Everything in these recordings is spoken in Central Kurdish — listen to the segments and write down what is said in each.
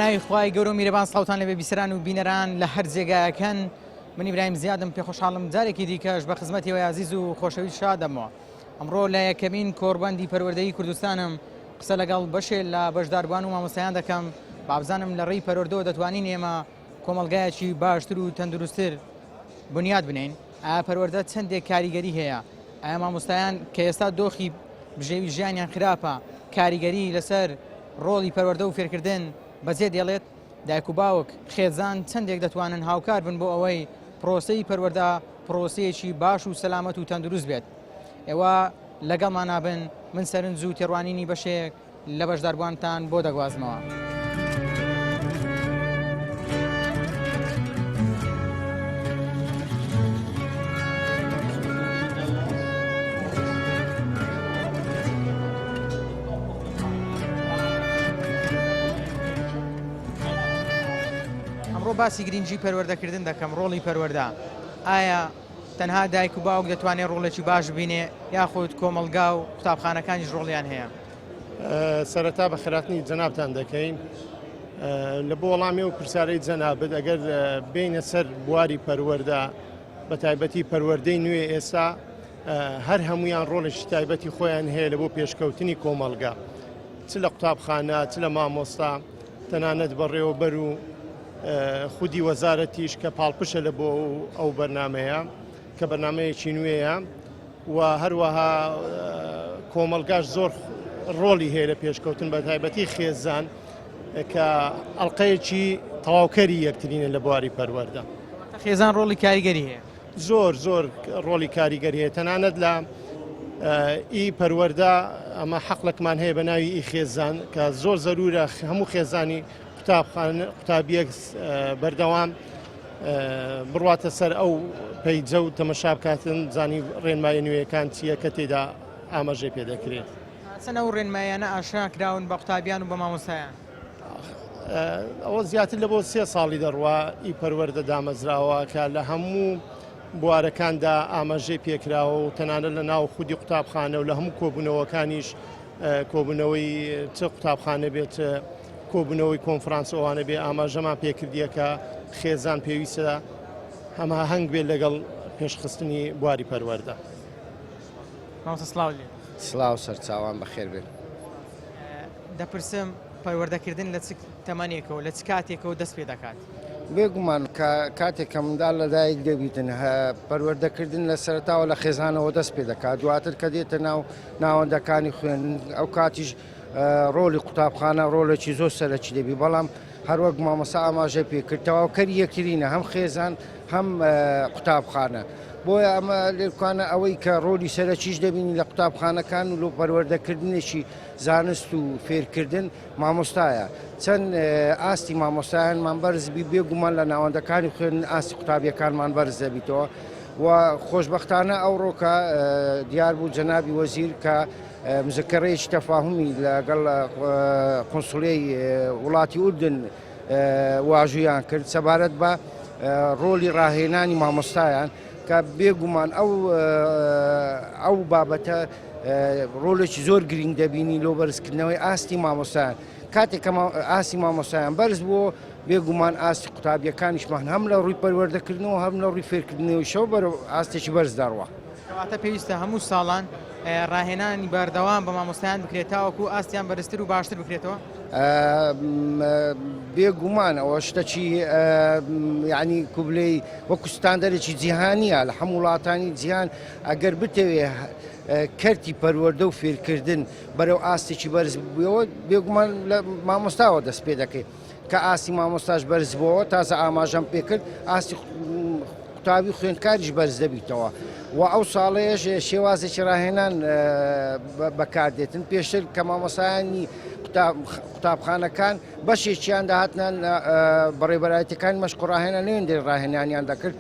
خی گەورە و میرەبان ساوتان لەبێ بیسەران و بینەران لە هەر جێگایەکەن من ئیبراهیم زیادم پێ خۆشحاڵم جارێکی دیکەش بە خزمەتیەوە عزیز و خۆشەویست شادەمەوە. ئەمڕۆ لە یەکەمین کۆڕبەندی پەروەردەیی کوردستانم قسە لەگەڵ بەشێ لە بەشداربوان و مامۆستایان دەکەم بابزانم لە ڕێی پەروەردەوە دەتوانین ئێمە کۆمەڵگایەکی باشتر و تەندروستتر بنیاد بنین. ئایا پەروەردە چەندێک کاریگەری هەیە؟ ئایا مامۆستایان کە ئێستا دۆخی بژێوی ژیانیان خراپە کاریگەری لەسەر ڕۆڵی پەروەردە و فێرکردن بەجێ دێڵێت؟ دایک و باوک خێزان چەندێک دەتوانن هاوکار بن بۆ ئەوەی پرۆسەی پەروەردە پرۆسەیەکی باش و سەلامەت و تەندروست بێت؟ ئێوە لەگەڵمان نابن، من سەرنج و تێڕوانینی بەشێک لە بەشداربوانتان بۆ دەگوازمەوە. باسی گرنگی پەروەردەکردن دەکەم، ڕۆڵی پەروەردە. ئایا تەنها دایک و باوک دەتوانێت ڕۆڵێکی باش بینێ یاخود کۆمەلگا و قوتابخانەکانیش ڕۆڵیان هەیە؟ سەرەتا بە خێراتنی جەنابتان دەکەین. لە بۆ وەڵامی و پرسیارەی جەنابەت ئەگەر بینە سەر بواری پەروەردە بە تایبەتی پەروەردەی نوێ ئێستا هەر هەمویان ڕۆڵێکی تایبەتی خۆیان هەیە لە بۆ پێشکەوتنی کۆمەلگا، چ لە قوتابخانە چ لە مامۆستا، تەنانەت بەڕێوەبەر و خودی وەزارەتیش کە پاڵپشە لە بۆ ئەو بەرنمەیە کە بەرنمەیەکی نوێیە و هەروەها کۆمەلگاش زۆر ڕۆڵی هەیە لە پێشکەوتن بە تایبەتی خێزان کە ئەڵقەیەکی تەواوکەری یەکترینە لە بواری پەروەردە. خێزان ڕۆڵی کاریگەری هەیە، زۆر ڕۆڵی کاریگەری هەیە. تەنانەت لە ئی پەروەردە ئەمە حەقڵێکمان هەیە بە ناوی ئی خێزان کە زۆر زەرورە هەموو خێزانی قوتابیەک بەردەوام بڕواتە سەر ئەو پەیجە و تەمەشا بکاتن زانی ڕێنمایە نوێیەکان چییە کە تێدا ئاماژەی پێ دەکرێت. چەنە ئەو ڕێنمایانە ئاشنا کراون بە قوتابیان و بە مامۆستایان؟ ئەوە زیاتر لە بۆ 3 ساڵی دەڕوا ئی پەروەردە دامەزراوە کە لە هەموو بوارەکاندا ئاماژەی پێکراوە و تەنانەت لە ناو خودی قوتابخانە و لە هەموو کۆبوونەوەکانیش کۆبوونەوەی چ قوتابخانە بێت کۆبوونەوەی کۆنفرانس ئەوانە بێ ئاماژەمان پێکردیە کە خێزان پێویستە هەماهەنگ بێت لەگەڵ پێشخستنی بواری پەروەردە. سلااو سەرچاوان بەخێر بێن. دەپرسم پەروەردەکردن لە چ تەمەنێکەوە لە چ کاتێکەوە دەست پێ دەکات؟ بێگومان کاتێک کە منداڵ لەدایک دەبیتن پەروەردەکردن لە سەرتاوە لە خێزانەوە دەست پێ دەکات، دواتر کە دێتە ناو ناوەندەکانی خوێن ئەو کاتیش ڕۆلی قوتابخانە ڕۆڵێکی زۆر سەرەکی دەبی، بەڵام هەروەک مامۆستا ئاماژە پێکردەوە کەری یەکترینە هەم خێزان هەم قوتابخانە. بۆیە ئەمە لێکوانە ئەوەی کە ڕۆلی سەرەکیش دەبینی لە قوتابخانەکان و لە پەروەردەکردنێکی زانست و فێرکردن مامۆستایە. چەند ئاستی مامۆستایانمان بەرزبی بێگومان لە ناوەندەکانی خوێن ئاستی قوتابیەکانمان بەرز دەبیتەوە و خۆشبەختانە ئەو ڕۆکە دیار بوو جەنابی وەزیر کە مزەکەڕەیەکی تەفاهمی لەگەڵ قۆنسڵیەی وڵاتی ئوردن واژویان کرد سەبارەت بە ڕۆلی ڕاهێنانی مامۆستایان کە بێگومان ئەو بابەتە ڕۆلێکی زۆر گرنگ دەبینی لۆ بەرزکردنەوەی ئاستی مامۆستایان. کاتێک کە ئاستی مامۆستایان بەرز بووە بێگومان ئاستی قوتابیەکانیشمان هەم لە ڕووی پەروەردەکردنەوە هەم لە ڕووی فێرکردنەوەی شەو بەرەو ئاستێکی بەرز داڕوە. کەواتە پێویستە هەموو ساڵان ڕاهێنانی بەردەوام بە مامۆستایان بکرێت تاوەکو ئاستیان بەرزتر و باشتر بکرێتەوە؟ بێگومان ئەوە شتەکی یعنی کوبلەی وەکو ستاندەرێکی جیهانیە لە هەموو وڵاتانی جیهان ئەگەر بتەوێ کەرتی پەروەردە و فێرکردن بەرەو ئاستێکی بەرز بووەوە بێگومان لە مامۆستاوە دەست پێ دەکەیت کە ئاستی مامۆستاش بەرز بووەوە تازە ئاماژەم پێکرد ئاستی قوتابی خوێندکاریش بەرز دەبیتەوە و ئەو ساڵەیەش شێوازێکی ڕاهێنان بەکاردێتن پێشتر کە مامۆستایانی قوتابخانەکان بەشێکیان داهاتنان بەڕێبەرایەتەکانی مەشق و ڕاهێنان نوێندەی ڕاهێنانیان دەکرد،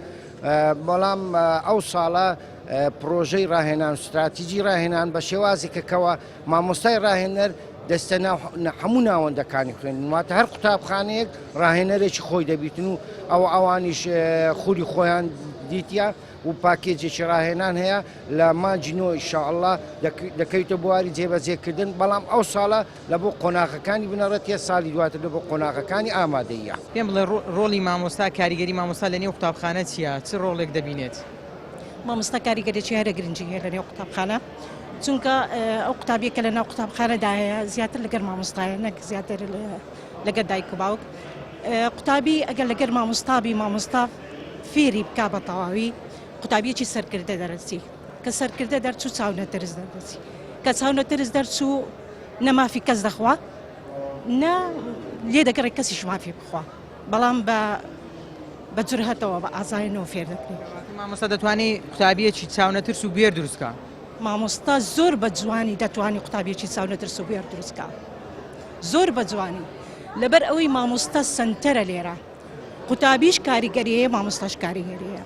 بەڵام ئەو ساڵە پرۆژەی ڕاهێنان و استراتیجی ڕاهێنان بە شێوازێکەکەوە مامۆستای ڕاهێنەر دەستە هەموو ناوەندەکانی خوێندن، واتە هەر قوتابخانەیەک ڕاهێنەرێکی خۆی دەبیتن و ئەوانیش خوری خۆیان دیتە و پاکێجێکی ڕاهێنان هەیە لە مانجینۆ ئینشاءالله دەکەویتە بواری جێبەجێکردن بەڵام ئەو ساڵە لە بۆ قۆناغەکانی بنەڕەتە ساڵی دواتر لە بۆ قۆناغەکانی ئامادەیە. پێم بڵێ ڕۆڵی مامۆستا کاریگەری مامۆستا لە نێو قوتابخانە چییە؟ چ ڕۆڵێک دەبینێت؟ مامۆستا کاریگەرێکی هەرە گرنگی هەیە لە نێو قوتابخانە، چونکە ئەو قوتابیەکە لە ناو قوتابخانەدا هەیە زیاتر لەگەر مامۆستایە نەک زیاتر لەگەر دایک و باوک. قوتابی ئەگەر لەگەر مامۆستابی مامۆستا فێری بکا بە تەواوی قوتابیەکی سەرکردە دەرەچی کە سەرکردە دەرچوو چاونەترس دەرچی کە چاونەترس دەرچوو نەمافی کەس دەخوا نە لێ دەگەڕێت کەسیش مافی بخوا بەڵام بە جورهەتەوە بە ئازایەوە فێر دەکرێت. مامۆستا دەتوانێت قوتابیەکی چاونەترس و بێر دروستکە. مامۆستا زۆر بە جوانی دەتوانێت قوتابیەکی چاونەترس و بێر دروستکە، زۆر بە جوانی، لەبەر ئەوەی مامۆستا سنتەرە لێرە. قوتابیش کاریگەریەیە، مامۆستاش کاریگەریەیە.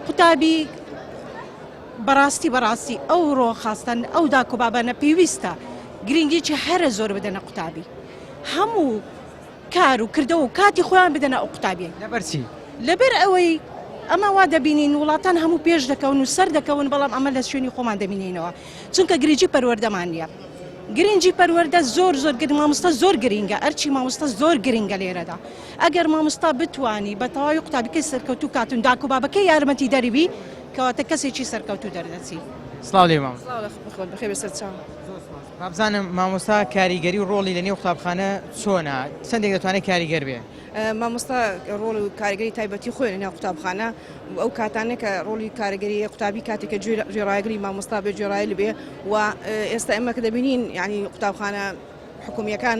قوتابی بەڕاستی ئەو ڕۆخاستن ئەو داکوبابانە پێویستە گرنگیی هەرە زۆر بدەنە قوتابی، هەموو کار و کردەوە و کاتی خۆیان بدەنە ئەو قوتابی. لەبەرچی؟ لەبەر ئەوەی ئەمە وا دەبینین وڵاتان هەموو پێش دەکەون و سەر دەکەون، بەڵام ئەمە لە شوێنی خۆمان دەبینینەوە، چونکە گرنگی پەروەردەمان نییە. گرنگی پەروەردە زۆر مامۆستا زۆر گرنگە، ئەرچی مامۆستا زۆر گرنگە لێرەدا. ئەگەر مامۆستا بتوانی بە تەواوی قوتابیەکەی سەرکەوتوو کاتون داک و بابەکەی یارمەتی دەریبی کەواتە کەسێکی سەرکەوتوو دەردەچی. سڵاو لێ مام. بەخێر بەسەر چاو. بابزانم مامۆستا کاریگەری و ڕۆڵی لە نێو قوتابخانە چۆنە؟ چەندێک دەتوانێت کاریگەر بێ؟ مامۆستا ڕۆڵ و کاریگەری تایبەتی خۆی لە نێو قوتابخانە ئەو کاتانێک کە ڕۆڵی کاریگەری قوتابی کاتێکە گوێڕایگری مامۆستا بێ گوێڕایی بێ و ئێستا ئێمە کە دەبینین یعنی قوتابخانە حکومیەکان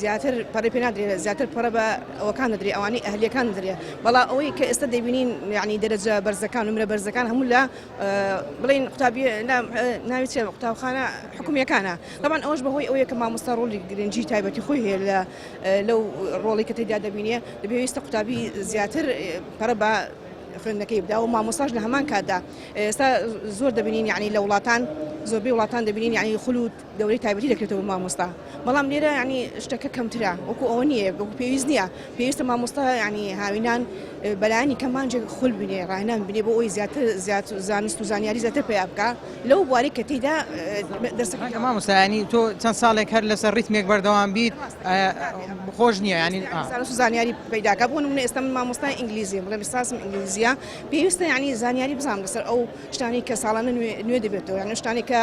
زیاتر پەڕی پێ نادرێت، زیاتر پەڕە بە ئەوەکان دەدرێت، ئەوانەی ئەهلیەکان دەدرێت، بەڵام ئەوەی کە ئێستا دەبینین یعنی دەرەجە بەرزەکان و نمرە بەرزەکان هەموو لە بڵین قوتابی ناوی چێ قوتابخانە حکومیەکانە. طبعاً ئەوەش بەهۆی ئەوەیە کە مامۆستا ڕۆڵی گرنگی تایبەتی خۆی هەیە لەو ڕۆڵی کە تێدا دەبینێ، دەبێویستە قوتابی زیاتر پەڕە بە خوێندنەکەی بدا و مامۆستاش لە هەمان کاتدا. ئێستا زۆر دەبینین یعنی لە وڵاتان زۆربەی وڵاتان دەبینین یعنی خولوت دەورەی تایبەتی دەکرێتەوە مامۆستا، بەڵام لێرە یعنی شتەکە کەمترە، وەکو ئەوە نییە، وەکو پێویست نییە. پێویستە مامۆستا یعنی هاوینان بەلایانی کەمانجێک خول بنێ، ڕاهێنان بنێ بۆ ئەوەی زیاتر زانست و زانیاری زیاتر پێیا بکە لەو بواری کە تێیدا دەرسەکە. مامۆستا ینی تۆ چەند ساڵێک هەر لەسەر ڕیتمێک بەردەوام بیت خۆش نییە، ینی زانست و زانیاری پەیداکە. بۆ نمونە ئێستا من مامۆستای ئینگلیزیم، بڵێ ئێستاسم ئینگلیزیە، پێویستە یعنی زانیاری بزانم لەسەر ئەو شتانی کە ساڵانە نوێ دەبێتەوە، یعنی شتانی کە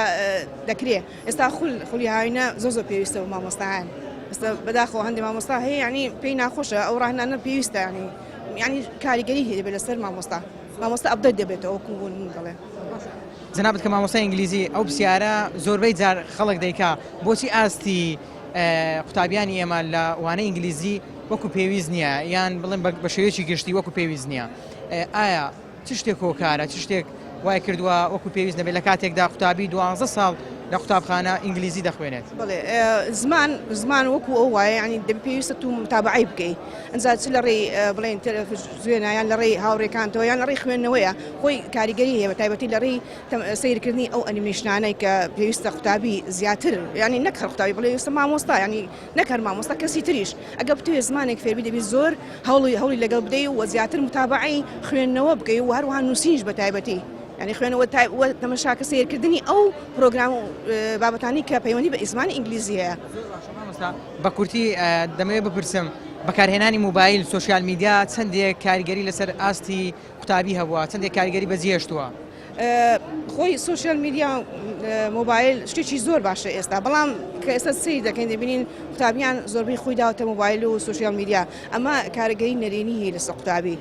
دەکرێت. ئێستا خولی هاوینە زۆر پێویستە و مامۆستایان ئێستا بەداخەوە هەندێک مامۆستا هەیە یعنی پێی ناخۆشە ئەو ڕاهێنانە پێویستە یعنی کاریگەری هەیە دەبێت لەسەر مامۆستا ئەپدەیت دەبێتەوە وەکو من دەڵێ. جەنابەت کە مامۆستای ئینگلیزی ئەو پرسیارە زۆربەی جار خەڵک دەیکا بۆچی ئاستی قوتابیانی ئێمە لە وانەی ئینگلیزی وەکو پێویست نییە، یان بڵێن بە شێوەیەکی گشتی وەکو پێویست نییە. ئایا چ شتێک هۆکارە، چ شتێک وای کردووە وەکو پێویست نەبێت لە کاتێکدا قوتابی 12 ساڵ لە قوتابخانە ئینگلیزی دەخوێنێت؟ بڵێ زمان وەکو ئەو وایە ینی پێویستە تو متابعی بکەیت، ئەنجا چ لە ڕێی بڵێن تەلەڤیزیۆنە یان لە ڕێی هاوڕێکانتەوە یان لە ڕێی خوێندنەوەیە خۆی کاریگەری هەیە، بە تایبەتی لە ڕێی سیرکردنی ئەو ئەنیمێشنانەی کە پێویستە قوتابی زیاتر ینی نەک هەر قوتابی بڵێ ئێستا مامۆستا ینی نەک هەر مامۆستا کەسی تریش ئەگەر بتوێ زمانێک فێربی دەبێت زۆر هەوڵی لەگەڵ بدەی و زیاتر متابعی خوێندنەوە بکەی و هەروەها نووسینش بە تایبەتی ینی خوێنەوە تەمەشاکە سیرکردنی ئەو پرۆگرام و بابەتانی کە پەیوەندی بە زمانی ئینگلیزی هەیە. بە کورتی دەمەوێت بپرسم بەکارهێنانی موبایل سوۆسیال میدیا چەندێک کاریگەری لەسەر ئاستی قوتابی هەبووە، چەندێک کاریگەری بەجێ هێشتووە؟ خۆی سوۆسیال میدیا مۆبایل شتێکی زۆر باشە ئێستا، بەڵام کە ئێستا سیر دەکەین دەبینین قوتابیان زۆربەی خۆی داوەتە مۆبایل و سوۆسیال میدیا، ئەمە کارەگەری نەرێنی هەیە لەسەر قوتابی،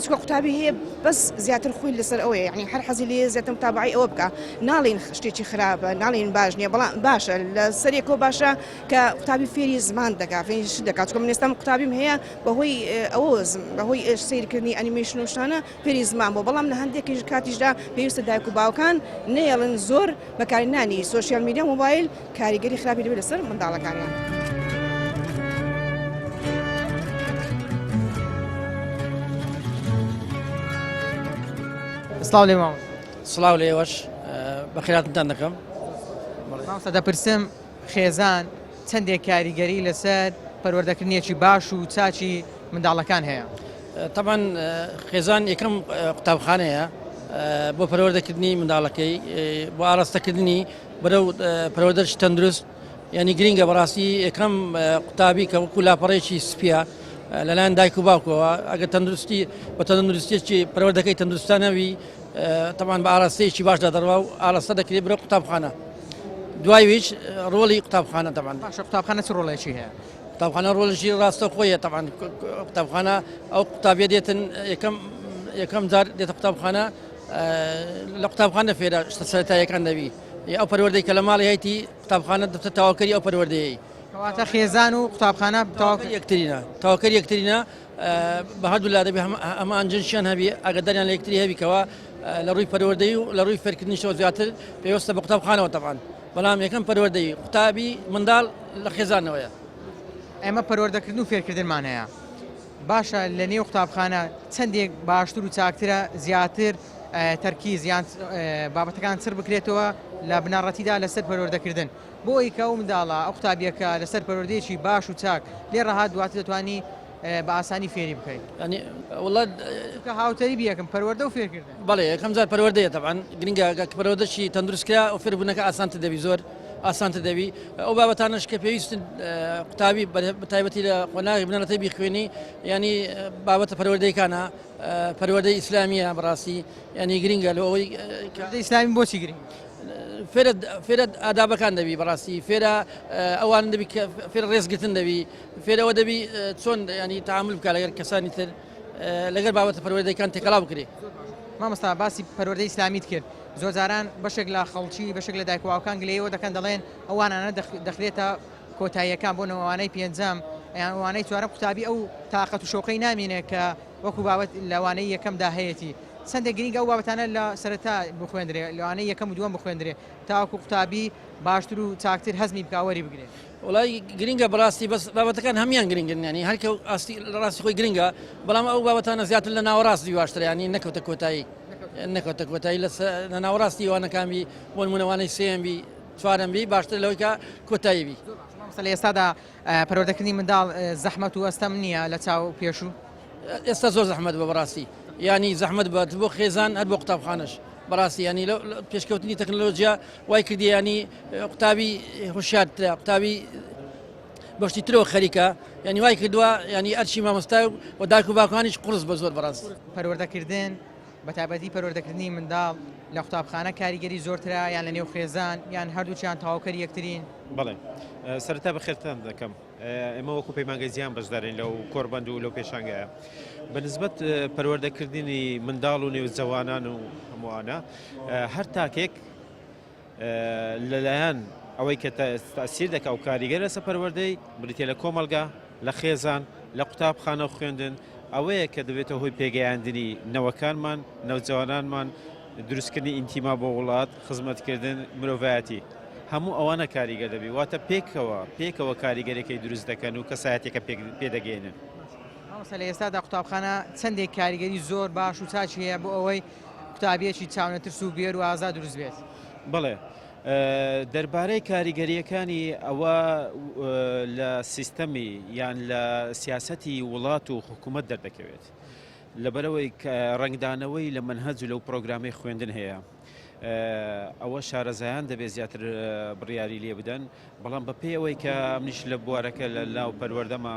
چونکە قوتابی هەیە بەس زیاتر خۆی لەسەر ئەوەیە، یعنی هەر حەزی لێ زیاتر متابعی ئەوە بکە، ناڵێن شتێکی خراپە، ناڵێن باش نییە، بەڵام باشە لە سەرێکەوە باشە کە قوتابی فێری زمان دەکات، فێری شت دەکات، چونکە من ئێستا قوتابیم هەیە بەهۆی ئەوە بەهۆی سیرکردنی ئەنیمێشن و شتانە فێری زمان بۆ، بەڵام لە هەندێکی کاتیشدا پێویستە دایک و باوکان نەیەڵن زۆر بەکارهێنانی سوۆسیال میدیا مۆبایل کاریگەری خراپی دەبێت لەسەر منداڵەکانیان. سڵاو لێ ماوە. سڵاو لێوەش بەخێراتتان دەکەم. مامۆستا دەپرسم خێزان چەندێک کاریگەری لەسەر پەروەردەکردنیەکی باش و چاچی منداڵەکان هەیە؟ طبعا خێزان یەکەم قوتابخانەیە بۆ پەروەردەکردنی منداڵەکەی بۆ ئاراستەکردنی بەرەو پەروەردەرش تەندروست ینی گرینگە بەڕاستی یەکەم قوتابی کە وەکو لاپەڕێکی سپیە لەلایەن دایک و باوکەوە ئەگە تەندروستی بە تەندروستیی پەروەردەکەی تەندروستانەوی طبعا بە ئاراستەیەکی باشدا دەڕوا و ئاراستە دەکرێت بەرەو قوتابخانە دوایویش ڕۆڵی قوتابخانە طبعا باشە قوتابخانە چ ڕۆڵێکی هەیە؟ قوتابخانە ڕۆڵژی ڕاستە خۆیە طبعا قوتابخانە ئەو قوتابیە دێتن یەکەم جار دێتە قوتابخانە لە قوتابخانە فێرە شتە سەرەتاییەکان دەبی ئەو پەروەردەی کە لە ماڵی هەیەی قوتابخانە دەبتە تاواکەری ئەو پەروەردەیەی کەواتە خێزان و قوتابخانە تاواکەری یەکترینە بە هەردوو لا دەبی ئەمە ئەنجنشیان هەبی ئاگداریان لە یەکتری هەبیکەوە لە ڕووی پەروەردەی و لە ڕووی فێرکردنیشەوە زیاتر پێوەستە بە قوتابخانەوە طبعا بەڵام یەکەم پەروەردەی قوتابی منداڵ لە خێزانەوەیە ئێمە پەروەردەکردن و فێرکردنمان هەیە باشە لە نێو قوتابخانە چەندێک باشتر و چاکترە زیاتر تەرکیز یان بابەتەکان چر بکرێتەوە لە بناڕەتیدا لەسەر پەروەردەکردن بۆ ئەی کە ئەو منداڵە ئەو قوتابیەکە لەسەر پەروەردەیەکی باش و چاک لێ ڕەهات دواتر دەتوانی بە ئاسانی فێری بکەیت وڵات کە هاوتەری بیەکەم پەروەردە و فێرکردن بەڵێ یەکەم جار پەروەردەیە طبعا گرنگە پەروەردەشی تەندروستکرا و فێربوونەکە ئاسانتر دەبی زۆر ئاسانتر دەبی ئەو بابەتانش کە پێویستن قوتابی بەتایبەتی لە قۆناغی بنەرەتی بیخوێنی ینی بابەتە پەروەردەیەکانە پەروەردەی ئیسلامیە بەڕاستی ینی گرنگە لە ئەوەی ئیسلامی بۆچی گرنگ فێرە ئادابەکان دەبی بەڕاستی فێرە ئەوان دەبی فێر ڕێزگرتن دەبی فێرەوە دەبی چۆن ینی تعامل بکە لەگەر کەسانی تر لەگەر بابەتە پەروەردەیەکان تێکەڵاو بکرێ مامۆستا باسی پەروەردەی ئیسلامیت کرد زۆر جاران بەشێک لە خەڵکی بەشێک لە دایکواوەکان گلەیەوە دەکەن دەڵێن ئەوانانە دەخرێتە کۆتاییەکان بۆ نەوەوانەی پێنجەم یان ئەوانەی چوارەم قوتابی ئەو تااقەت و شۆقەی نامێنێت کە وەکو بابەت لەوانەی یەکەمدا هەیەی چەندێک گرنگە ئەو بابەتانە لە سەرەتا بخوێندرێ لەوانەی یەکەم و دووەم بخوێندرێ تاوەکو قوتابی باشتر و چاکتر هەزمی بکاوەری بگرێت وڵای گرنگە بەڕاستی بەس بابەتەکان هەمیان گرنگن ینی هەرکە لە ڕاستی خۆی گرنگە بەڵام ئەو بابەتانە زیاتر لە ناوەڕاستی باشترە ینی نەکەوتە کۆتایی نەکەوتە کۆتایی لە ناوەڕاستی ئەوانەکانبی بۆ نمونەوانەی سێمبی چوارەمبی باشتر لەوەی کە کۆتاییبی لە ئێستادا پەروەردەکردنی منداڵ زەحمەت و ئەستەم نییە لە چاو پێشوو ئێستا زۆر زەحمەت بە بەڕاستی ینی زەحمەت بە بۆ خێزان هەر بۆ قوتابخانەش بەڕاستی ینی پێشکەوتنی تەکنۆلۆژیا وای کردی ینی قوتابی هوشیارترە قوتابی بەشتی ترەوە خەریکە ینی وای کردووە ینی ئەرچی مامۆستا و دایک و باوکانیش قورس بە زۆر بەڕاست پەروەردەکردن بە تایبەتی پەروەردەکردنی منداڵ لە قوتابخانە کاریگەری زۆرترە یان لە نێو خێزان یان هەردووچیان تاواکەری یەکترین بەڵێ سەرەتا بەخێرتان دەکەم ئێمە وەکو پەیمانگەی زیان بەشدارین لەو کۆربەند و لەو پێشانگایە بەنسبەت پەروەردەکردنی منداڵ و نێوجەوانان و هەمووانە هەر تاکێک لەلایەن ئەوەی کە تەسیر دەکا و کاریگەر لەسەر پەروەردەی بریتە لە کۆمەلگا لە خێزان لە قوتابخانە خوێندن ئەوەیە کە دەبێتە هۆی پێگەیاندنی نەوەکانمان نەوجەوانانمان دروستکردنی ئینتیما بۆ وڵات خزمەتکردن مرۆڤایەتی هەموو ئەوانە کاریگەر دەبی واتە پێکەوە کاریگەرێکی دروست دەکەن و کەسایەتێکە پێدەگەێنن لە ئێستادا قوتابخانە چەندێک کاریگەری زۆر باش و چاچی هەیە بۆ ئەوەی قوتابیەکی چاونەترس و بێر و ئازاد دروست بێت بەڵێ دەربارەی کاریگەریەکانی ئەوە لە سیستەمی یان لە سیاسەتی وڵات و حکوومەت دەردەکەوێت لەبەرەوەی ڕنگدانەوەی لە منهەج و لەو پرۆگرامی خوێندن هەیە ئەوە شارەزایان دەبێت زیاتر بڕیاری لێ بدەن بەڵام بە پێیەوەی کە منیش لە بوارەکە لە ناو پەروەردەمە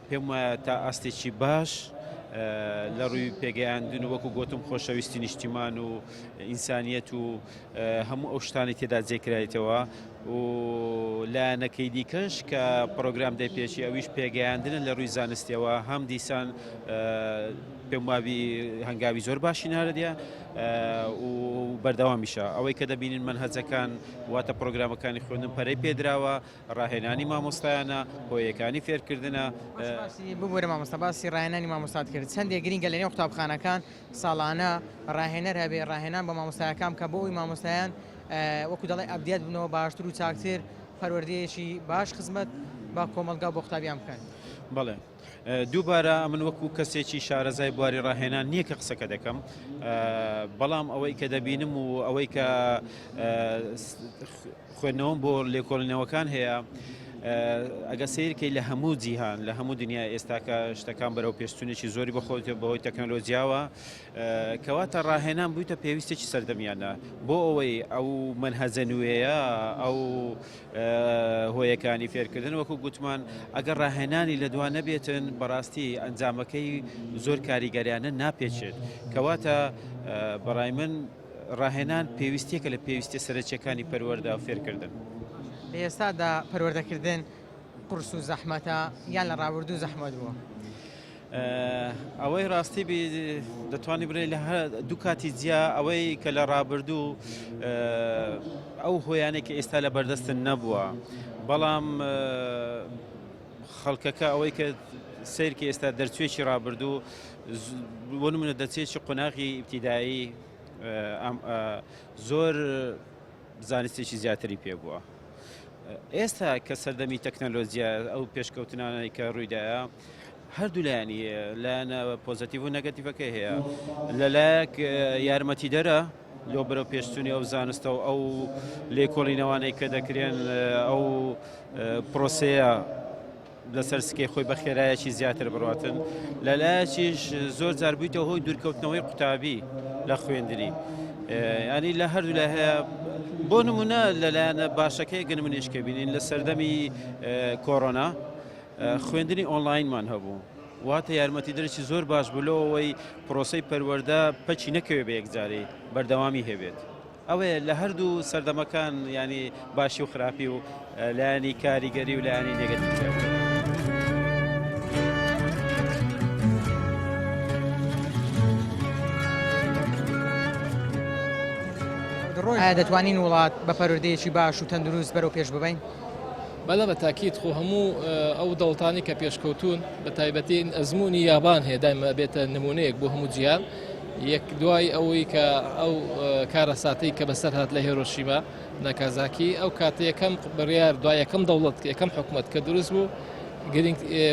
پێم وایە تا ئاستێکی باش لە ڕووی پێگەیاندن و وەکو گوتم خۆشەویستی نیشتیمان و ئینسانیەت و هەموو ئەو شتانی تێدا جێکرایەتەوە و لایەنەکەی دیکەش کە پرۆگرام دەیپێچی ئەویش پێگەیاندنە لە ڕووی زانستیەوە هەم دیسان پێم وابی هەنگاوی زۆر باشی ناردە و بەردەوامیشە ئەوەی کە دەبینین منهەجەکان واتە پرۆگرامەکانی خوێندن پەرەی پێدراوە ڕاهێنانی مامۆستایانە هۆیەکانی فێرکردنە ببوورە مامۆستا باسی ڕاهێنانی مامۆستات کرد چەندێک گرنگە لە نێو قوتابخانەکان ساڵانە ڕاهێنەر هەبێ ڕاهێنان بە مامۆستایەکان کە بۆ ئەوی مامۆستایان وەکو دەڵێ ئەبدێت بنەوە باشتر و چاکتر پەروەردەیەکی باش خزمەت بە کۆمەلگا بۆ قوتابیان بکەن بەڵێ دووبارە من وەکو کەسێکی شارەزای بواری ڕاهێنان نییە کە قسەکە دەکەم بەڵام ئەوەی کە دەبینم و ئەوەی کە خوێندنەوەم بۆ لێکۆڵینەوەکان هەیە ئەگە سیرکەی لە هەموو جیهان لە هەموو دنیا ئێستاکە شتەکان بەرەو پێشچوونێکی زۆری بخۆتە بەهۆی تەکنۆلۆژیاوە کەواتە ڕاهێنان بوویتە پێویستێکی سەردەمیانە بۆ ئەوەی ئەو منهەجە نوێیە ئەو هۆیەکانی فێرکردن وەکو گوتمان ئەگەر ڕاهێنانی لە دوان نەبێتن بەڕاستی ئەنجامەکەی زۆر کاریگەریانە ناپێچێت کەواتە بەڕای من ڕاهێنان پێویستێکە لە پێویستی سەرچیەکانی پەروەردە و فێرکردن. لە ئێستادا پەروەردەکردن قورس و زەحمەتە یان لە ڕابردوو زەحمەت بووە؟ ئەوەی ڕاستی دەتوانانی بڕێ لە دوو کاتی جیا ئەوەی کە لە ڕابردوو ئەو هۆیانێکی ئێستا لە بەردەستن نەبووە بەڵام خەڵکەکە ئەوەی کە سیرکی ئێستا دەرچوێکی ڕابردوو بۆ نمونە دەچێکی قۆناغی ئیبتیدایی زۆر زانستێکی زیاتری پێ بووە. ئێستا کە سەردەمی تەکنەلۆژیا ئەو پێشکەوتنانەی کە ڕوویدایە هەردوو لایانی لایەنە پۆزیتیڤ و نەگەتیڤەکەی هەیە لەلایەک یارمەتیدەرە لۆ بەرەو پێشچوونی ئەو زانستە و ئەو لێکۆڵینەوانەی کە دەکرێن ئەو پرۆسەیە لەسەر سکەی خۆی بە خێرایەکی زیاتر بڕاتن لەلایەکیش زۆر جار بوویتەوە هۆی دوورکەوتنەوەی قوتابی لە خوێندنی ینی لە هەردوو لای هەیە بۆ نمونە لەلایەنە باشەکەی گەنمونێشکە بینین لە سەردەمی کۆڕۆنا خوێندنی ئۆنلاینمان هەبوو واتە یارمەتی دەرەی زۆر باش بلەوەی پرۆسەی پەروەردە پەچی نەکەوێت بە یەکجارەی بەردەوامی هەبێت ئەوەیە لە هەردوو سەردەمەکان ینی باشی و خراپی و لایەنی کاریگەری و لایەنی نێگەتیڤ ئایا دەتوانین وڵات بە پەروەردەیەکی باش و تەندروست بەرەو پێش ببین؟ بەڵێ بە تاکید خۆ هەموو ئەو دەوڵەتانی کە پێشکەوتون بە تایبەتی ئەزمموی یابان هەیە دایمە بێتە نمونەیەک بۆ هەموو جیهان یەک دوای ئەوەی کە ئەو کارە ساتەی کە بەسەر هات لە هیرۆشیما ناکازاکی ئەو کاتە یەکەم بڕیار دوای یەکەم دەوڵەت یەکەم حکوومەت کە دروست بوو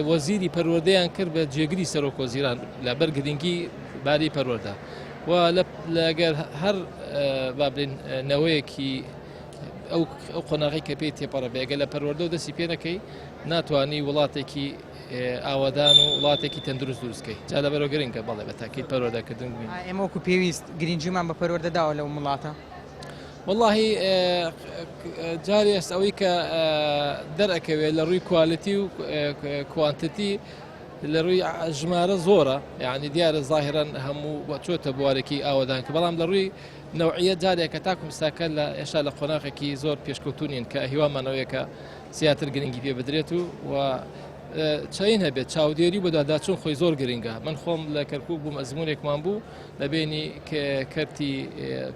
وەزیری پەروەردەیان کرد بە جێگری سەرۆکۆزیران لەبەر گرنگی باری پەروەردە و لەگەر هەر بابلین نەوەیەکی ئەو قۆناغی کە پێی تێپەڕە بێگە لە پەروەردە و دەستی پێ نەکەی ناتوانانی وڵاتێکی ئاوادان و وڵاتێکی تەندروست دروستکەی جا لەبەرەوە گرنگە بەڵێ بە تاکید پەروەردەکردن بووین. ئێمە وەکو پێویست گرنگیمان بە پەروەردەداوە لەو وڵاتە؟ واللهی جاری ئەست ئەوەی کە دەرەکەوێت لە ڕووی کوالیتی و کوانتیتی لە ڕووی ژمارە زۆرە یعنی دیارە ظاهرەن هەموو چۆتە بوارێکی ئاوادان کە بەڵام لە ڕووی نەوعیە جارێکە تاکو مستاکە لە ئێشتا لە قۆناغێکی زۆر پێشکەوتونین کە هیوامانەوەیەکە زیاتر گرنگی پێ بدرێت و چاین هەبێت چاودێری بۆ داداچوون خۆی زۆر گرنگە من خۆم لە کەرکووک بووم ئەزمونێکمان بوو لە بینی کەرتی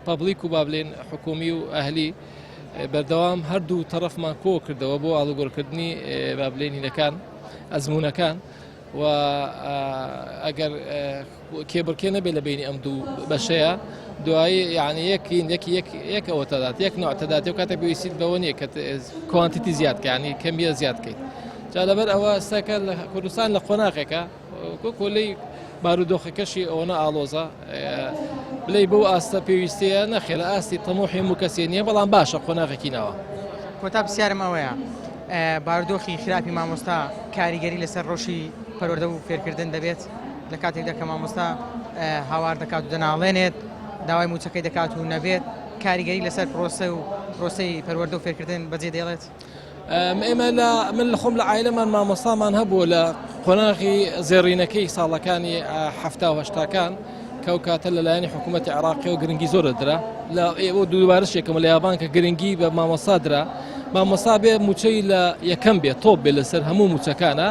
پابلیک و بابلێن حکومی و ئەهلی بەردەوام هەردوو تەرەفمان کۆ کردەوە بۆ ئاڵوگۆڕکردنی بابلێنینەکان ئەزمونەکان و ئەگەر کێبڕکێ نەبێت لە بینی ئەم دوو بەشەیە دوایی یعنی یەک ئەوە تەدات یەک نوع تەدات و کاتێک پێویستیت بەوە نییە کە کوانتیتی زیادکە ینی کەمیە زیادکەیت جا لەبەر ئەوە ئێستاکە لە کوردستان لە قۆناغێکە کۆلەی بارودۆخەکەشی ئەوەنە ئاڵۆزە بڵێ بەو ئاستە پێویستەیە نەخێ لە ئاستی تەمۆحی هەموو کەسێ نییە بەڵام باشە قۆناغێکی ناوە. کۆتا پرسیارم ئەوەیە بارودۆخی خراپی مامۆستا کاریگەری لەسەر ڕۆژی پەروەردە و فێرکردن دەبێت لە کاتێکدا کە مامۆستا هاوار دەکات و دەناڵێنێت داوای موچەکەی دەکات و نەبێت کاریگەری لەسەر پرۆسەی پەروەردە و فێرکردن بەجێ دێڵێت؟ ئێمە من لە خۆم لە عایلەمان مامۆستامان هەبووە لە قۆناغی زێڕینەکەی ساڵەکانی هەفتا و هەشتاکان کە ئەو کاتە لەلایەنی حکوومەتی عێراقی و گرنگی زۆرە درا لە ئێوە دووبارەشێکم لە یابان کە گرنگی بە مامۆستا درا مامۆستا بێ موچەی لە یەکەم بێت تۆپ بێ لەسەر هەموو موچەکانە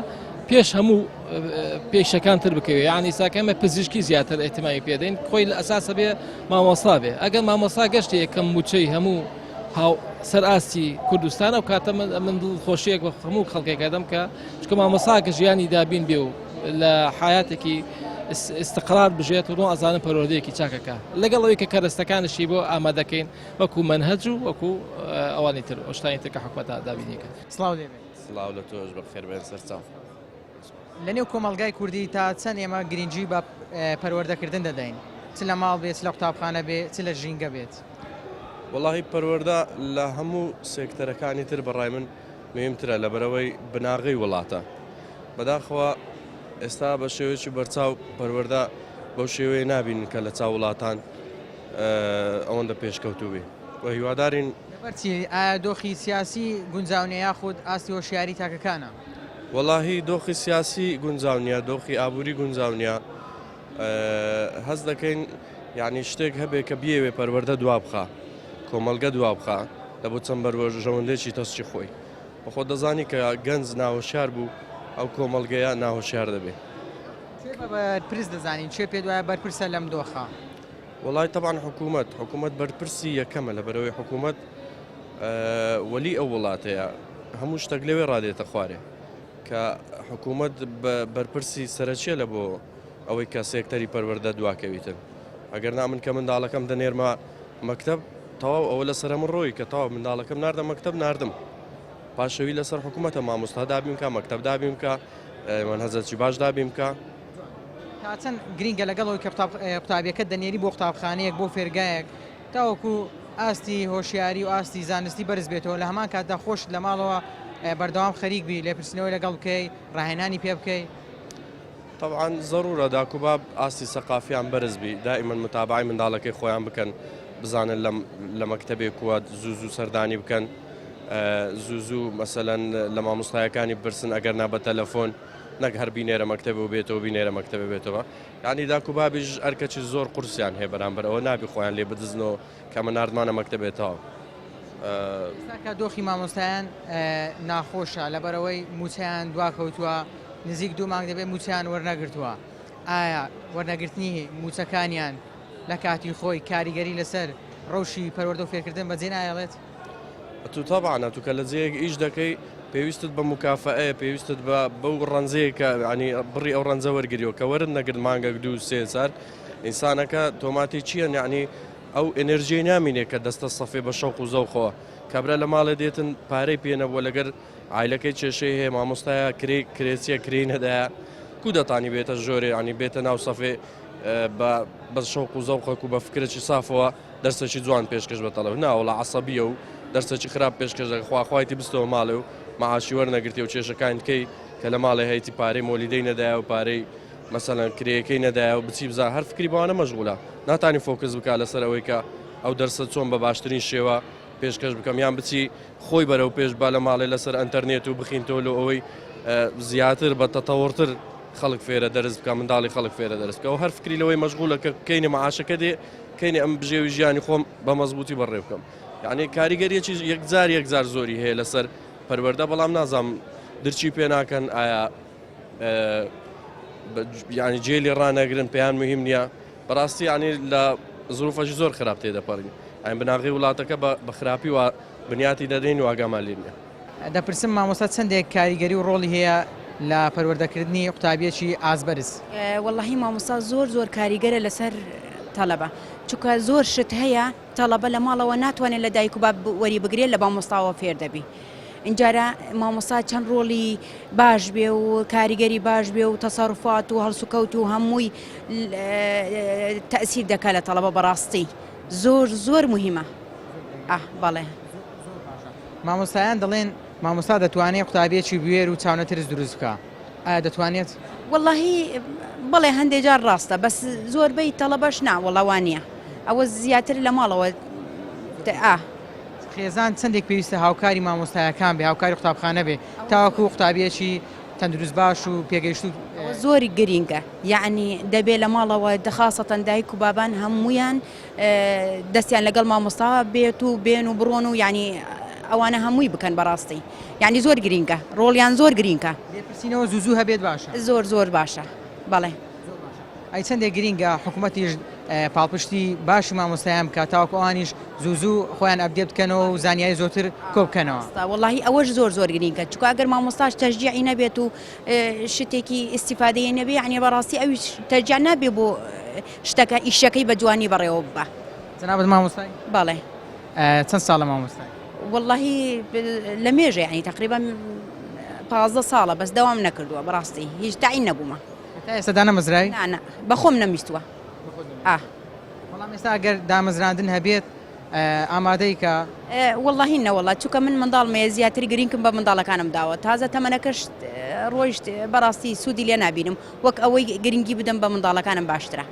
پێش هەموو پێشەکان تر بکەوێت یعنی ساکەمە پزیشکی زیاتر ئێتمامی پێدەین خۆی لە ئەساسە بێ مامۆستا بێ ئەگەر مامۆستا گەشتی یەکەم موچەی هەموو سەر ئاستی کوردستان و کاتە من دڵخۆشیەک بە هەموو خەڵکێکە دەم کە چکە مامۆساکە ژیانی دابین بێ و لە حیاتێکی استقرار بژێت و ئەزانم پەروەردەیەکی چاکەکە لەگەڵ ئەوەی کە کەرەستەکانشی بۆ ئامادەکەین وەکو منهەج و وەکو ئەوانی تر ئۆشتانی تر کە حکومەتە دابینیەکە. سڵاو دەبێت. سڵاو لە تۆش بەخێر بێن سەرچاو. لە نێو کۆمەڵگای کوردی تا چەند ئێمە گرنگی بە پەروەردەکردن دەدەین چ لە ماڵ بێت لە قوتابخانە بێت چ لە ژینگە بێت؟ وەڵاهی پەروەردە لە هەموو سێکتەرەکانی تر بەڕای من مهمترە لە بەرەوەی بناغی وڵاتە بەداخەوە ئێستا بە شێوەیەکی بەرچاو پەروەردە بەو شێوەیە نابین کە لە چاو وڵاتان ئەوەندە پێشکەوتوو بێ و هیوادارین بەرچی ئایا دۆخی سیاسی گونجاونێ یاخود ئاستی هۆشیاری تاکەکانە وەڵاهی دۆخی سیاسی گونجاونیە دۆخی ئابووری گونجاونیە هەست دەکەین یعنی شتێک هەبێ کە بیەوێ پەروەردە دوا بخە کۆمەلگە دوا بخە لە بۆ چەند بەروەژەوەندێکی تەستی خۆی بەخۆ دەزانی کە گەنج ناهۆشیار بوو ئەو کۆمەلگەیە ناهۆشیار دەبێت بەرپرس دەزانین چێ پێ دوایە بەرپرسە لەم دۆخە وڵای طبعا حکوومەت بەرپرسی یەکەمە لە بەرەوەی حکوومەت وەلی ئەو وڵاتەیە هەموو شتێک لەوێ ڕادێتە خوارێ کە حکوومەت بەرپرسی سەرچیە لە بۆ ئەوەی کە سێکتەری پەروەردە دواکەویتن ئەگەر نامن کە منداڵەکەم دەنێرمە مەکتەب تەواو ئەوە لە سەرم ڕۆی کە تەواو منداڵەکەم ناردە مەکتەب ناردم پاشەوی لەسەر حکوومەتە مامۆستا دابیم کە مەکتەب دابیم کە منهەجەتی باش دابیم کە تا چەند گرینگە لەگەڵەوەی کە قوتابیەکە دەنێری بۆ قوتابخانەیەک بۆ فێرگایەک تاوەکو ئاستی هۆشیاری و ئاستی زانستی بەرز بێتەوە لە هەمان کاتدا خۆش لە ماڵەوە بەردەوام خەریک بی لێپرسینەوەی لەگەڵ بکەی ڕاهێنانی پێ بکەی طبعا ضرورە داکوباب ئاستی سەقافیان بەرز بی دائیمەن متابعی منداڵەکەی خۆیان بکەن بزانن لە مەکتەبێک وە زوو سەردانی بکەن زوو مەسەلەن لە مامۆستایەکانی برسن ئەگەر نا بە تەلەفۆن نەک هەر بینێرە مەکتەب و بێتەوە بینێرە مەکتەبە بێتەوە یعنی داکوبابیش ئەرکەچی زۆر قورسیان هەیە بەرامبەر ئەوە نابی خۆیان لێ بدزنەوە کە ئەمە ناردمانە مەکتەبێتەوە کە دۆخی مامۆستایان ناخۆشە لەبەرەوەی موچیان دواکەوتووە نزیک 2 مانگ دەبێت موچیان وەرنەگرتووە ئایا وەرنەگرتنی موچەکانیان لە کاتی خۆی کاریگەری لەسەر ڕەوشی پەروەردە و فێرکردن بەجێ نایەڵێت تو طبعا تو کە لە جێیەک ئیش دەکەی پێویستت بە مکافەیە پێویستت بەو ڕەنجەیە کە ینی بڕی ئەو ڕەنجە وەرگریەوە کە وەرن نەگرت مانگەک 2-3 سال ئینسانەکە تۆماتی چییە یعنی ئەو ئەنەرژیای نامینێ کە دەستە سەفێ بە شەوق و زەوخەوە کابرا لە ماڵە دێتن پارەی پێنەبووە لەگەر عیلەکەی کێشەی هەیە مامۆستایە کرێچیە کری نەدایە کو دەتانی بێتە ژۆرێ ینی بێتە ناو سەفێ بە شەوق و زەوقەک و بە فکرێکی سافەوە دەرسێکی جوان پێشکەش بەتەڵەوە ناوەڵە عەسەبیە و دەرسێکی خراپ پێشکەش خواخوایتی بستەوە ماڵێ و مەعاشی وەرنەگرتی و کێشەکانکەی کە لە ماڵی هەیەی پارەی مۆلیدەی نەدایە و پارەی مەسەلەن کرێیەکەی نەدایە و بچی بزا هەر فکری بەوانە مەشغوڵە ناتانی فۆکس بکات لەسەر ئەوەی کە ئەو دەرسە چۆن بە باشترین شێوە پێشکەش بکەم یان بچی خۆی بەرەو پێش با لە ماڵی لەسەر ئەنتەرنێت و بخینتەوە لە ئەوەی زیاتر بە تەتەوەرتر خەڵک فێرە دەرس بکە منداڵی خەڵک فێرە دەرس بکە و هەر فکری لەوەی مەشغوڵە کە کەینە مەعاشەکە دێ کەینە ئەم بژێوی ژیانی خۆم بە مەزبوطی بەڕێ بکەم یعنی کاریگەریەکی یەکجار زۆری هەیە لەسەر پەروەردە بەڵام نازام درچی پێ ناکەن ئایا ینی جێلی ڕانەگرن پێیان مهم نییە بەڕاستی ینی لە زروفەشی زۆر خراپ تێدەپەڕین ئەین بناغی وڵاتەکە بە خراپی و بنیاتی دەدەین و ئاگامالی نییە دەپرسم مامۆستا چەندێک کاریگەری و ڕۆڵی هەیە لە پەروەردەکردنی قوتابیەکی ئازبەرز واللهی مامۆستا زۆر کاریگەرە لەسەر تەڵەبە چونکە زۆر شت هەیە تەڵەبە لە ماڵەوە ناتوانێت لە دایک و باب وەری بگرێت لە مامۆستاوە فێر دەبی اینجارە مامۆستا چەند ڕۆڵی باش بێ و کاریگەری باش بێ و تەسەڕوفات و هەڵسوکەوت و هەمووی تەئسیر دەکات لە تەڵەبە بەڕاستی زۆر مهمە بەڵێ مامۆستایان دەڵێن مامۆستا دەتوانێت قوتابیەکی بوێر و چاونەترس دروست بکە ئایا دەتوانێت واللهی بەڵێ هەندێک جار ڕاستە بەس زۆربەی تەڵەبەش وەڵەوانە ئەوە زیاتر لە ماڵەوە خێزان چەندێک پێویستە هاوکاری مامۆستایەکان بێ هاوکاری قوتابخانە بێ تاوەکو قوتابیەکی تەندروست باش و پێگەیشت و زۆری گرینگە یعنی دەبێت لە ماڵەوە دەخاسەتەن دایک و بابان هەمویان دەستیان لەگەڵ مامۆستاوە بێت و بێن و بڕۆن و ینی ئەوانە هەمووی بکەن بەڕاستی یعنی زۆر گرینگە ڕۆڵیان زۆر گرینگە لێپرسینەوە زوو هەبێت باشە زۆر باشە بەڵێ ئەی چەندێک گرینگە حکوومەتیش پاڵپشتی باشی مامۆستایان بکات تاوەکو ئەوانیش زوو خۆیان ئەبدێت بکەنەوە و زانیاری زۆرتر کۆ بکەنەوە واللهی ئەوەش زۆر گرینگە چونکە ئەگەر مامۆستاش تەشجیعی نەبێت و شتێکی ئیسیفادەیە نەبێ یعنی بەڕاستی ئەویش تەشجیع نابێ بۆ شتەکە ئیشەکەی بە جوانی بەڕێوە ببە جەنابەت مامۆستای بەڵێ چەند ساڵە مامۆستای واللهی لە مێژە یعنی تقریبا 15 ساڵە بەس دەوام نەکردووە بەڕاستی هیچ تاعین نەبوومە تا ئێستا دانەمەزراوی بەخۆم نەمیستووە بەڵام ئێستا ئەگەر دامەزراندن هەبێت ئامادەی کە والله نەوەڵات چووکە من منداڵمەیە زیاتری گرینکم بە منداڵەکانم داوە تازە تەمەنەکەش ڕۆیشت بەڕاستی سوودی لێ نبینم وەک ئەوەی گرنگی بدەم بە منداڵەکانم باشترە.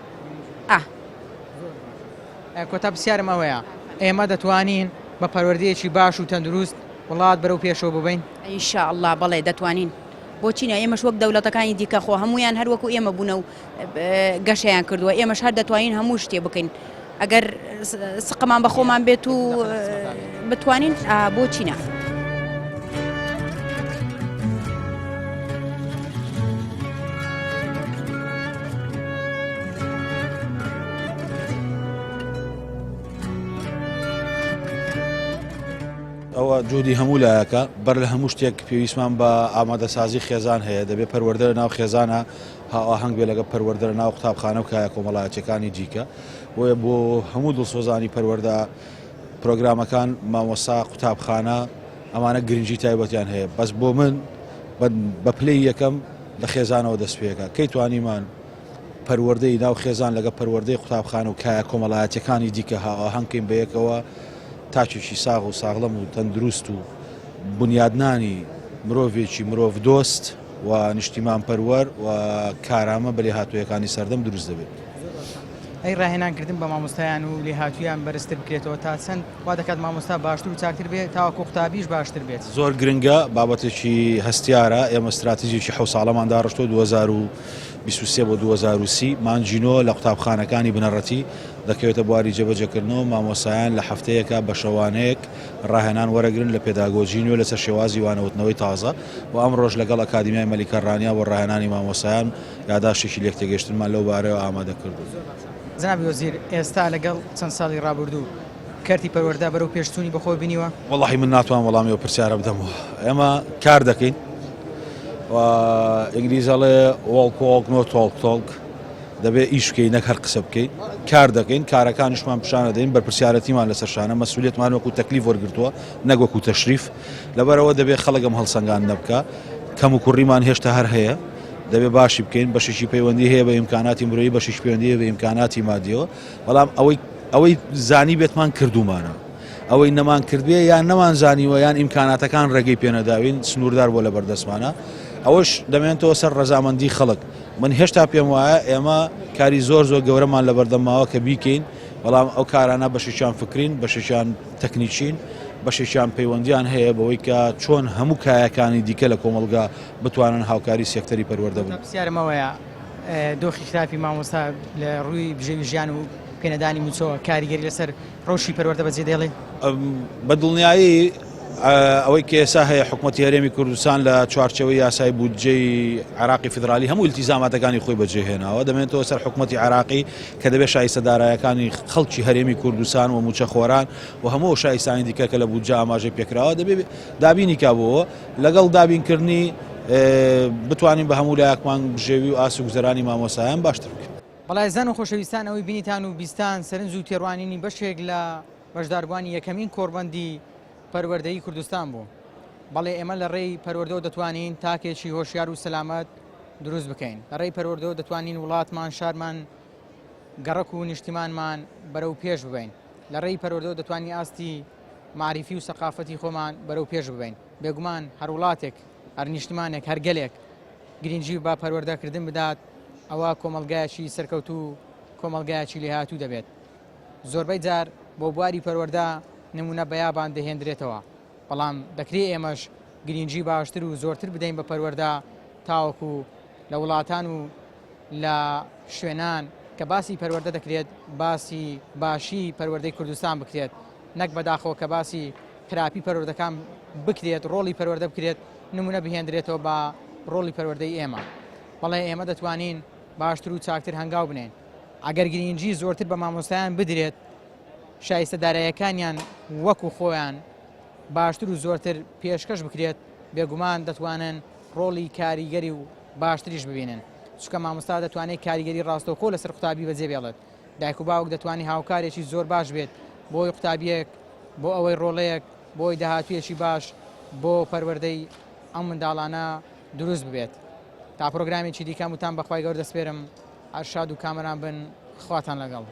کۆتا پرسیارم ئەوەیە ئێمە دەتوانین بە پەروەردەیەکی باش و تەندروست وڵات بەرەو پێشەوە ببین؟ ئینشاءالله بەڵێ دەتوانین. بۆچینە ئێمەش وەک دەوڵەتەکانی دیکە خۆ هەمویان هەروەکو ئێمە بوونە و گەشەیان کردووە ئێمەش هەر دەتوانین هەموو شتێ بکەین ئەگەر سقمان بە خۆمان بێت و بتوانین بۆچینە. ئەوە جوودی هەموو لایەکە بەر لە هەموو شتێک پێویستمان بە ئامادەسازی خێزان هەیە دەبێت پەروەردە ناو خێزانە هاوەهەنگ بێ لەگە پەروەردە ناو قوتابخانە و کایە کۆمەڵایەتیەکانی دیکە وێ بۆ هەموو دڵسۆزانی پەروەردە پرۆگرامەکان مامۆستا قوتابخانە ئەمانە گرنگی تایبەتیان هەیە بەس بۆ من بە پلەی یەکەم لە خێزانەوە دەست پێەکە کەی توانیمان پەروەردەی ناو خێزان لەگە پەروەردەی قوتابخانە و کایە کۆمەڵایەتیەکانی دیکە هاوەهەنگکەین بە یەکەوە تاچێکی ساغ و ساغڵەم و تەندروست و بنیادنانی مرۆڤێکی مرۆڤ دۆست و نیشتیمان پەروەر و کارامە بە لێهاتوویەکانی سەردەم دروست دەبێت. ئەی ڕاهێنانکردن بە مامۆستایان و لێهاتوویان بەرزتر بکرێتەوە تا چەند وا دەکات مامۆستا باشتر و چاکتر بێت تاوەکو قوتابیش باشتر بێت. زۆر گرنگە بابەتێکی هەستیارە ئێمە استراتیژێکی 7 ساڵەماندا ڕشتۆ 2023 بۆ 2030 مانجینۆ لە قوتابخانەکانی بنەڕەتی دەکەوێتە بواری جێبەجێکردنەوە مامۆسایان لە هەفتەیەکە بە شەوانەیەک ڕاهێنان وەرەگرن لە پێداگۆجینی و لەسەر شێوازی وانەوتنەوەی تازە و ئەم ڕۆژ لەگەڵ ئەکادمیای مەلیکەڕانیا بۆ ڕاهێنانی مامۆسایان یاداشتێکی لێکتێگەشتنمان لەو بارەوە ئامادە کردو. جنابی وەزیر ئێستا لەگەڵ چەند ساڵی ڕابردوو کارتی پەروەردە بەرەو پێشچوونی بەخۆ بینیوە؟ وەڵاهی من ناتوان وەڵامی ئەو پرسیارە بدەمەوە ئێمە کار دەکەین و ئینگلیزەڵێ walk walk no talk talk دەبێت ئیش بکەین نەک هەر قسە بکەین کار دەکەین کارەکانیشمان پیشانە دەین بەرپرسیارەتیمان لەسەر شانە مەسئولیەتمان وەکو تەکلیف وەرگرتووە نەک وەکو تەشریف لەبەرەوە دەبێت خەڵکم هەڵسەنگان نەبکە کەم و کوڕیمان هێشتا هەر هەیە دەبێت باشی بکەین بەشێکی پەیوەندی هەیە بە ئیمکاناتی مرۆیی بەشیش پەیوەندی هەیە بە ئیمکاناتی مادیەوە بەڵام ئەوەی زانی بێتمان کردومانە ئەوەی نەمان کردوێ یان نەمان زانیوە یان ئیمکاناتەکان ڕێگەی پێنەداوین سنووردار بۆ لە بەردەستمانە ئەوەش دەمێنێتەوە سەر ڕەزامەندی خەڵک من هێشتا پێم وایە ئێمە کاری زۆر گەورەمان لە بەردەماوە کە بیکەین بەڵام ئەو کارانە بەشێکیان فکرین بەشێکیان تەکنیکین بەشێکیان پەیوەندیان هەیە بەوەی کە چۆن هەموو کایەکانی دیکە لە کۆمەلگا بتوانن هاوکاری سێکتەری پەروەردە بن. پرسیارمەوەیە دۆخی خراپی مامۆستا لە ڕووی بژێوی ژیان و پێنەدانی موچۆ کاریگەری لەسەر ڕۆژی پەروەردە بەجێ دێڵێ بە دڵنیایی ئەوەی کە ئێستا هەیە حکوومەتی هەرێمی کوردستان لە چوارچەوەی یاسای بودجەی عراقی فدرالی هەموو التیزاماتەکانی خۆی بەجێهێناوە دەمێنێتەوە سەر حکوومەتی عراقی کە دەبێت شایستەدارایەکانی خەڵکی هەرێمی کوردستان و موچەخۆران و هەموو شایستانی دیکە کە لە بودجە ئاماژەی پێکراوە دەبێت دابینی کابەوە لەگەڵ دابینکردنی بتوانین بە هەموو لایەکمان بژێوی و ئاسو گوزەرانی مامۆسایان باشتر بکەین. بەڵای زان و خۆشەویستان ئەوەی بینیتان و بیستان سەرنج و تێڕوانینی بەشێک لە بەشداربووانی یەکەمین کۆڕبەندی پەروەردەیی کوردستان بوو بەڵێ ئێمە لە ڕێی پەروەردەوە دەتوانین تاکێکی هۆشیار و سەلامەت دروست بکەین لە ڕێی پەروەردەوە دەتوانین وڵاتمان شارمان گەڕک و نیشتیمانمان بەرەو پێش ببین لە ڕێی پەروەردەوە دەتوانین ئاستی معریفی و سەقافەتی خۆمان بەرەو پێش ببین بێگومان هەر وڵاتێک هەر نیشتیمانێک هەر گەلێک گرنگی با پەروەردەکردن بدات ئەوە کۆمەلگایەکی سەرکەوتو و کۆمەلگایەکی لێهاتوو دەبێت زۆربەی جار بۆ بواری پەروەردە نمونە بەیابان دەهێنرێتەوە بەڵام دەکرێت ئێمەش گرنگی باشتر و زۆرتر بدەین بە پەروەردە تاوەکو لە وڵاتان و لە شوێنان کە باسی پەروەردە دەکرێت باسی باشی پەروەردەی کوردستان بکرێت نەک بەداخەوە کە باسی خراپی پەروەردەکان بکرێت ڕۆڵی پەروەردە بکرێت نمونە بهێنرێتەوە بە ڕۆڵی پەروەردەی ئێمە بەڵێ ئێمە دەتوانین باشتر و چاکتر هەنگاو بنێن ئەگەر گرنگی زۆرتر بە مامۆستایان بدرێت شایستەدارایەکانیان وەکو خۆیان باشتر و زۆرتر پێشکەش بکرێت بێگومان دەتوانن ڕۆڵی کاریگەری و باشتریش ببینن چونکە مامۆستا دەتوانێت کاریگەری ڕاستەوخۆ لەسەر قوتابی بەجێ بێڵێت دایک و باوک دەتوانێت هاوکارێکی زۆر باش بێت بۆی قوتابیەک بۆ ئەوەی ڕۆڵەیەک بۆی داهاتویەکی باش بۆ پەروەردەی ئەم منداڵانە دروست ببێت تا پرۆگرامێکی دیکەم وتان بەخوای گەورە دەسپێرم ئەرشاد و کامەران بن خواتان لەگەڵ